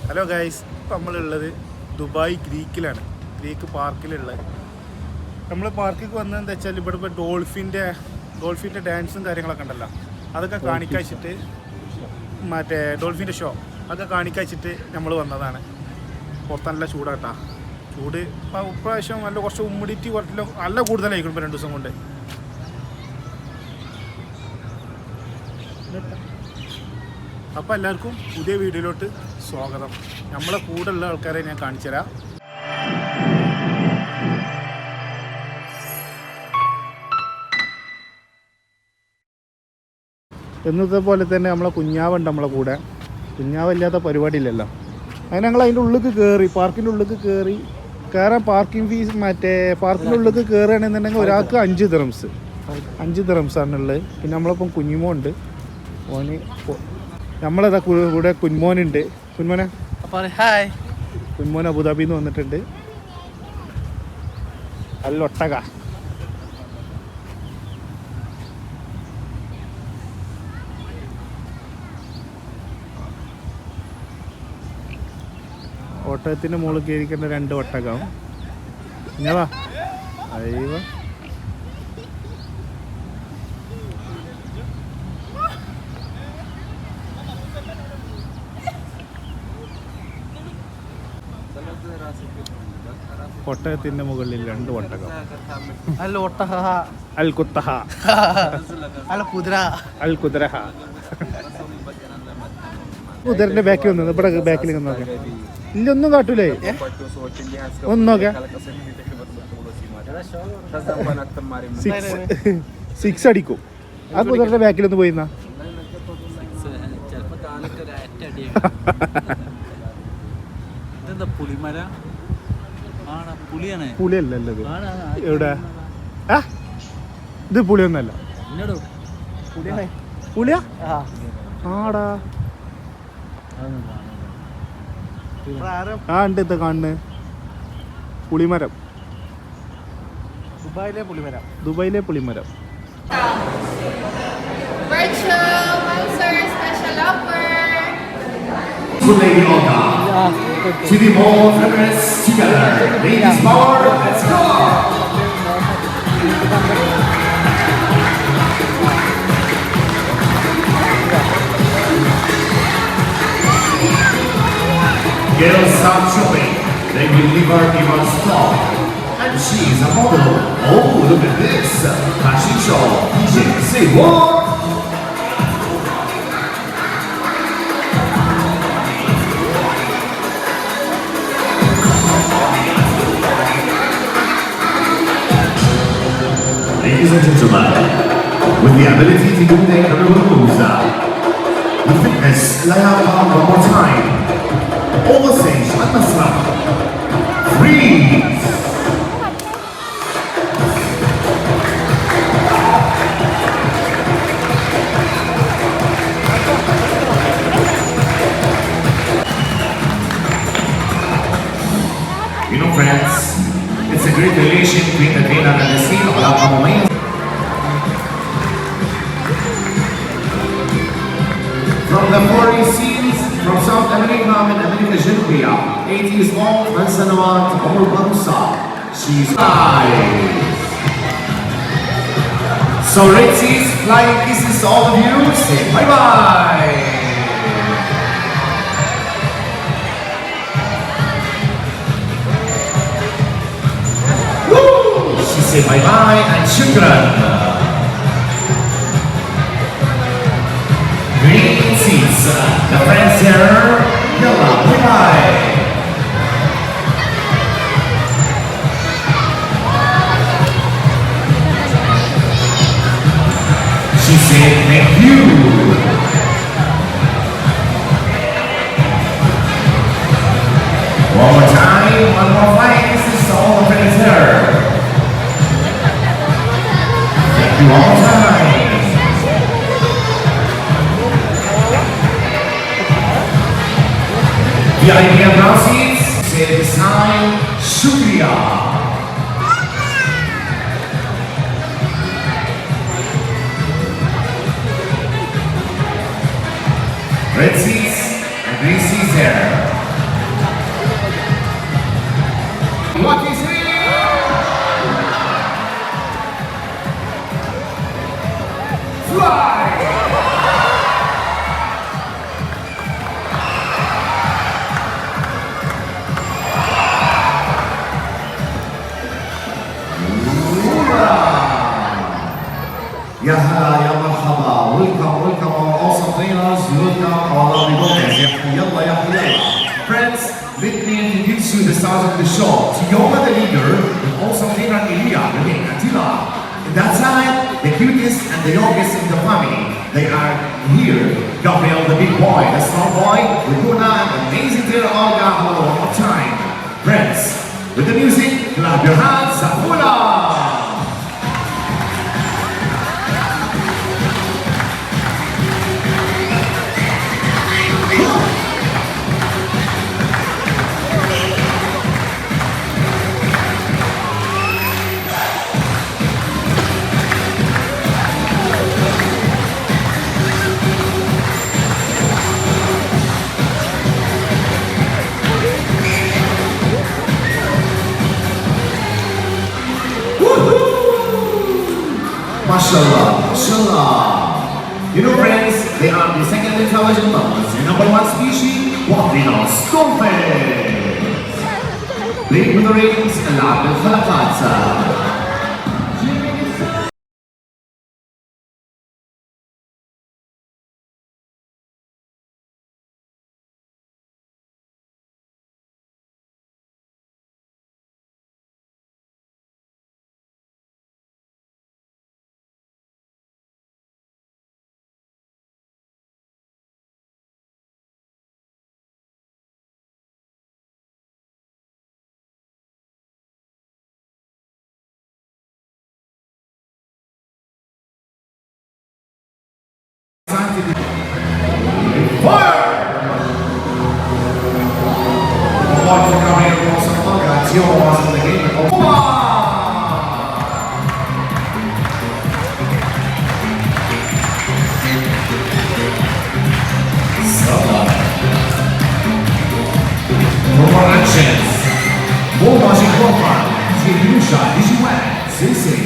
Hello guys, ഇപ്പം നമ്മളുള്ളത് Dubai Greek പാർക്കിലുള്ളത്. നമ്മൾ പാർക്കിലേക്ക് വന്നതെന്ന് വെച്ചാൽ ഇവിടെ ഇപ്പോൾ ഡോൾഫിൻ്റെ ഡാൻസും കാര്യങ്ങളൊക്കെ ഉണ്ടല്ലോ, അതൊക്കെ കാണിക്കാച്ചിട്ട് മറ്റേ ഡോൾഫിൻ്റെ ഷോ അതൊക്കെ കാണിക്കാച്ചിട്ട് നമ്മൾ വന്നതാണ്. പുറത്ത് നല്ല ചൂടാട്ടാ, ചൂട് ഇപ്രാവശ്യം നല്ല കുറച്ച് ഹ്യൂമിഡിറ്റി നല്ല കൂടുതലായിരിക്കും ഇപ്പോൾ 2 ദിവസം കൊണ്ട്. അപ്പോൾ എല്ലാവർക്കും പുതിയ വീഡിയോയിലോട്ട് സ്വാഗതം. നമ്മളെ കൂടെ ഉള്ള ആൾക്കാരെ ഞാൻ കാണിച്ചു തരാം. എന്നത്തെ പോലെ തന്നെ നമ്മളെ കുഞ്ഞാവുണ്ട് നമ്മളെ കൂടെ. കുഞ്ഞാവില്ലാത്ത പരിപാടിയില്ലല്ലോ. അങ്ങനെ ഞങ്ങൾ അതിൻ്റെ ഉള്ളിലേക്ക് കയറി, പാർക്കിൻ്റെ ഉള്ളിലേക്ക് കയറാൻ പാർക്കിംഗ് ഫീസ് പാർക്കിൻ്റെ ഉള്ളിലേക്ക് കയറുകയാണെന്നുണ്ടെങ്കിൽ ഒരാൾക്ക് 5 ദിറംസാണുള്ളത്. പിന്നെ നമ്മളിപ്പം കുഞ്ഞുമോ ഉണ്ട്, ഓന് നമ്മളതാ കൂടെ കുഞ്ഞുമോനുണ്ട്. ഹായ്, കുഞ്ഞുമോൻ അബുദാബിയിൽ നിന്ന് വന്നിട്ടുണ്ട്. അല്ലൊട്ടക ഒട്ടകത്തിൻ്റെ മുകളിൽ കയറിക്കേണ്ട 2 ഒട്ടകം. പിന്നെ വാ അയ്യോ, ഒട്ടകത്തിൻ്റെ മുകളിൽ 2 ഒട്ടകം. കുതിരന്റെ ബാക്കിൽ വന്നത് ഇവിടെ ബാക്കിൽ നോക്കാം. ഇല്ല, ഒന്നും കാട്ടൂലേ, ഒന്ന് നോക്കാം. 6 അടിക്കും. ആ കുതിരന്റെ ബാക്കിലൊന്ന് പോയിന്നാ. പുളിയല്ലല്ലോ ഇത്. എവിടെ ഇത് പുളിയൊന്നല്ല. പുളിയാ ആടാ. ആ ഉണ്ട്, ഇത് കാണുന്നത് പുളിമരം. ദുബായിലെ പുളിമരം. City Mall Emirates together. Ladies power, let's go! Girls stop shopping. They will never give us stop. And she's a model. Oh, look at this. Fashion show. DJ, say what? Ladies and gentlemen, with the ability to do the incredible moves, with fitness, lay out one more time. Over stage, at the slap. Freeze! You know, friends, it's a great relation between the trainer and the scene of our moment. From the 40 scenes from South America and America Genuia, 8 years old, من سنوات عمر بمسا. She's live. So Ritzies, flying kisses to all of you. Say bye bye. She said bye bye and shukran. Green seats, the friends here, yalla, bye bye. She said thank you. One more time, one more flight. This is all the friends here. Thank you all the time. The idea of our seats, say this time, Shukriya. Red seats and green seats there. What is it? Fly! Ya hala, ya marhaba. Welcome our awesome trainers. Welcome our lovely boys. Yalla, yalla. Friends, let me introduce you the stars of the show. Tioma the leader, and awesome trainer Ilya, the main Attila. In that side, the cutest and the youngest in the family. They are here. Gabriel, the big boy, the strong boy, Laguna, and the amazing trainer Olga. Hello, one more time. Friends, with the music, clap your hands, Safula! Mashallah, mashallah. You know, friends, they are the second intelligent mammals. The number one species, walking on stoneface. Playing with the rings, allowed the Khalakatsa. Fire! Watch the camera across the Olga. Tio was in the game. No more actions. More watching profile. Yusha, Dijuan. Sensei.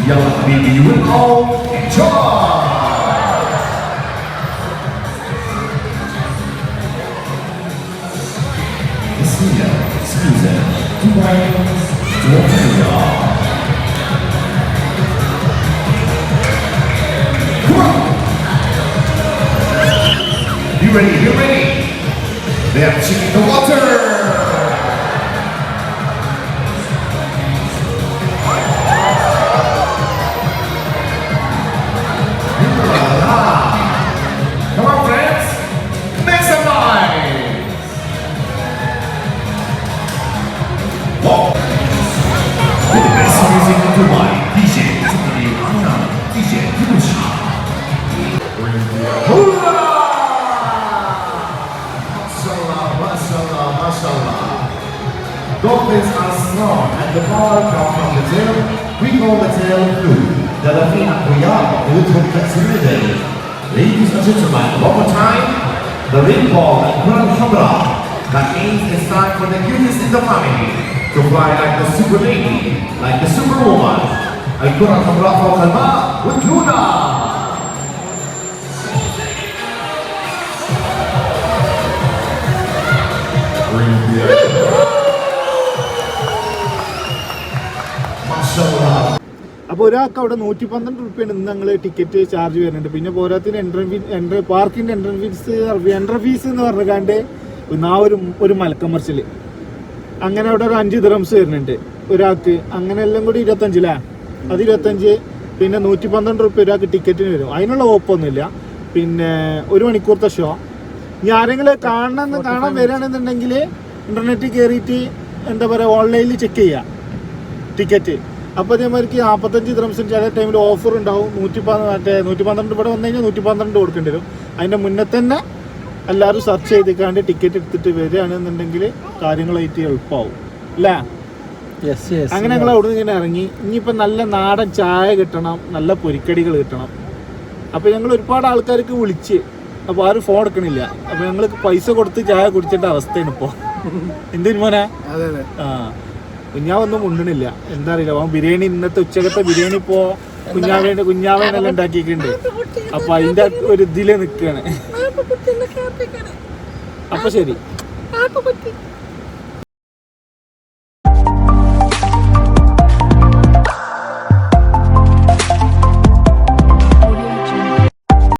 Yalla Habibi, you will all enjoy! Scusa, tu vai Come on! You ready? They are checking the water! Come on, friends! Make some noise! Whoa! With the best music of the night, DJ Anna, DJ Kimusha. Hoorah! Mashallah. Dolphins are strong and the power comes from the tail. We call the tail blue. دلافين أقوياء قوتهم كالسميدة. Ladies and gentlemen, one more time. The rainbow and crown hamra. That means it's time for the cutest in the family to fly like the super lady, like the superwoman. الكرة الحمراء فوق الماء with Luna. അപ്പോൾ ഒരാൾക്ക് അവിടെ 112 രൂപയാണ് ഇന്ന് ഞങ്ങൾ ticket charge വരുന്നുണ്ട്. പിന്നെ പോരാത്തിന് പാർക്കിൻ്റെ entry fees എന്ന് പറഞ്ഞാണ്ട് ഒരു മലക്കമർച്ചിൽ അങ്ങനെ അവിടെ ഒരു 5 ദിറംസ് വരുന്നുണ്ട് ഒരാൾക്ക്. അങ്ങനെ എല്ലാം കൂടി 25 അത് 25. പിന്നെ 112 രൂപ ഒരാൾക്ക് ടിക്കറ്റിന് വരും. അതിനുള്ള ഓപ്പൊന്നുമില്ല. പിന്നെ 1 മണിക്കൂറത്തെ ഷോ. ഇനി ആരെങ്കിലും കാണാൻ വരികയാണെന്നുണ്ടെങ്കിൽ ഇൻ്റർനെറ്റിൽ കയറിയിട്ട് എന്താ പറയുക ഓൺലൈനിൽ ചെക്ക് ചെയ്യുക ടിക്കറ്റ്. അപ്പോൾ അതേമാതിരിക്ക് 45 ദിറംസിന് ചില ടൈമിൽ ഓഫർ ഉണ്ടാവും. 112 ഇവിടെ വന്നു കഴിഞ്ഞാൽ 112 കൊടുക്കേണ്ടി വരും. അതിൻ്റെ മുന്നേ തന്നെ എല്ലാവരും സെർച്ച് ചെയ്തിക്കാണ്ട് ടിക്കറ്റ് എടുത്തിട്ട് വരികയാണെന്നുണ്ടെങ്കിൽ കാര്യങ്ങളായിട്ട് എളുപ്പമാവും അല്ലേ? അങ്ങനെ ഞങ്ങൾ അവിടെ നിന്ന് ഇങ്ങനെ ഇറങ്ങി. ഇനിയിപ്പോൾ നല്ല നാടൻ ചായ കിട്ടണം, നല്ല പൊരിക്കടികൾ കിട്ടണം. അപ്പോൾ ഞങ്ങൾ ഒരുപാട് ആൾക്കാർക്ക് വിളിച്ച്, അപ്പോൾ ആരും ഫോൺ എടുക്കണില്ല. അപ്പോൾ ഞങ്ങൾ പൈസ കൊടുത്ത് ചായ കുടിച്ചിട്ട് അവസ്ഥയാണ് ഇപ്പോൾ. എന്തിനു മോനെ അതെ അതെ. ആ കുഞ്ഞാവൊന്നും ഉണ്ടണില്ല, എന്താ അറിയില്ല. അവൻ ബിരിയാണി ഇന്നത്തെ ഉച്ചകത്തെ ബിരിയാണി ഇപ്പോ കുഞ്ഞാവേനെല്ലാം ഉണ്ടാക്കിയിട്ടുണ്ട്. അപ്പൊ അതിന്റെ ഒരു ഇതില് നിക്കാണ്. അപ്പൊ ശരി.